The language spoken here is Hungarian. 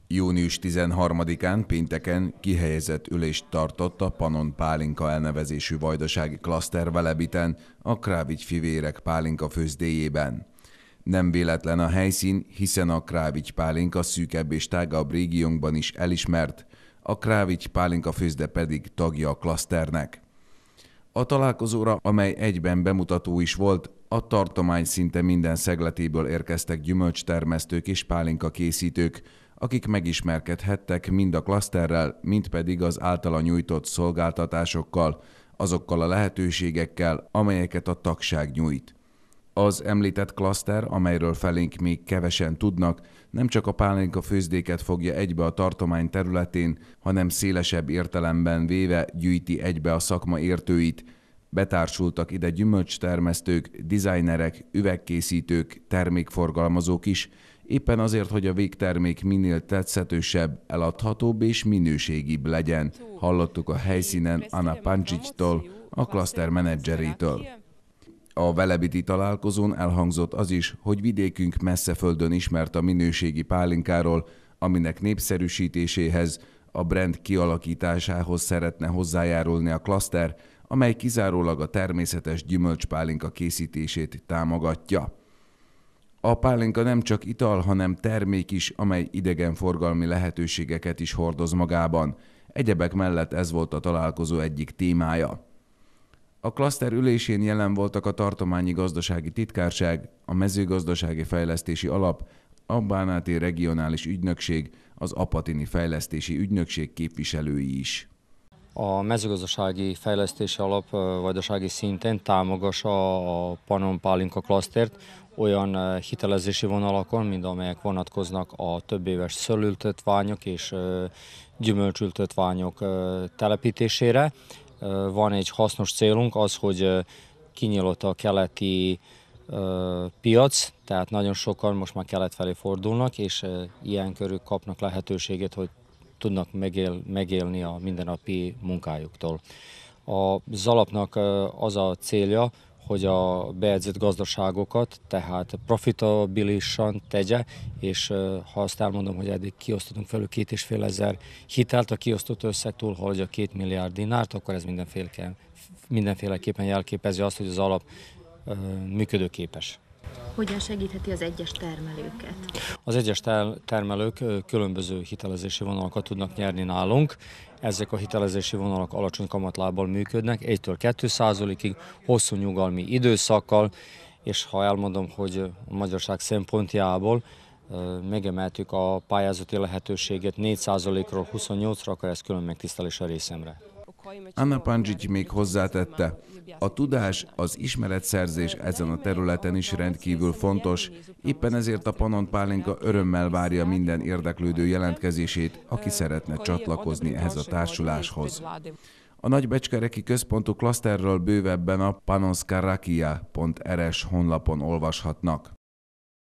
Június 13-án pénteken kihelyezett ülést tartott a Panon Pálinka elnevezésű vajdasági klaszter Velebiten, a Krávics fivérek pálinka főzdéjében. Nem véletlen a helyszín, hiszen a Krávics pálinka szűkebb és tágabb régiónkban is elismert, a Krávics pálinka főzde pedig tagja a klaszternek. A találkozóra, amely egyben bemutató is volt, a tartomány szinte minden szegletéből érkeztek gyümölcstermesztők és pálinka készítők, akik megismerkedhettek mind a klaszterrel, mind pedig az általa nyújtott szolgáltatásokkal, azokkal a lehetőségekkel, amelyeket a tagság nyújt. Az említett klaszter, amelyről felénk még kevesen tudnak, nem csak a pálinka főzdéket fogja egybe a tartomány területén, hanem szélesebb értelemben véve gyűjti egybe a szakma értőit. Betársultak ide gyümölcstermesztők, dizájnerek, üvegkészítők, termékforgalmazók is, éppen azért, hogy a végtermék minél tetszetősebb, eladhatóbb és minőségibb legyen. Hallottuk a helyszínen Anna Pancsics-tól, a klaszter menedzserétől. A velebiti találkozón elhangzott az is, hogy vidékünk messze földön ismert a minőségi pálinkáról, aminek népszerűsítéséhez, a brand kialakításához szeretne hozzájárulni a klaszter, amely kizárólag a természetes gyümölcspálinka készítését támogatja. A pálinka nem csak ital, hanem termék is, amely idegenforgalmi lehetőségeket is hordoz magában. Egyebek mellett ez volt a találkozó egyik témája. A klaszter ülésén jelen voltak a tartományi gazdasági titkárság, a mezőgazdasági fejlesztési alap, a Bánáti regionális ügynökség, az Apatini fejlesztési ügynökség képviselői is. A mezőgazdasági fejlesztési alap vajdasági szinten támogassa a Panon Pálinka klasztert olyan hitelezési vonalakon, mint amelyek vonatkoznak a többéves szőlőültetványok és gyümölcsültetványok telepítésére. Van egy hasznos célunk az, hogy kinyílt a keleti piac, tehát nagyon sokan most már kelet felé fordulnak, és ilyen körül kapnak lehetőséget, hogy tudnak megélni a mindennapi munkájuktól. Az alapnak az a célja, hogy a bejegyzett gazdaságokat, tehát profitabilisan tegye, és ha azt elmondom, hogy eddig kiosztottunk felül 2500 hitelt, a kiosztott összeg túlhaladja 2 milliárd dinárt, akkor ez mindenféleképpen jelképezi azt, hogy az alap működőképes. Hogyan segítheti az egyes termelőket? Az egyes termelők különböző hitelezési vonalakat tudnak nyerni nálunk. Ezek a hitelezési vonalak alacsony kamatlábbal működnek, 1-től 2%-ig, hosszú nyugalmi időszakkal, és ha elmondom, hogy a magyarság szempontjából megemeltük a pályázati lehetőséget 4%-ról 28-ra, akkor ez külön megtisztelés a részemre. Anna Pancsics még hozzátette, a tudás, az ismeretszerzés ezen a területen is rendkívül fontos, éppen ezért a Panon Pálinka örömmel várja minden érdeklődő jelentkezését, aki szeretne csatlakozni ehhez a társuláshoz. A nagybecskereki központú klaszterről bővebben a panonskarakia.rs honlapon olvashatnak.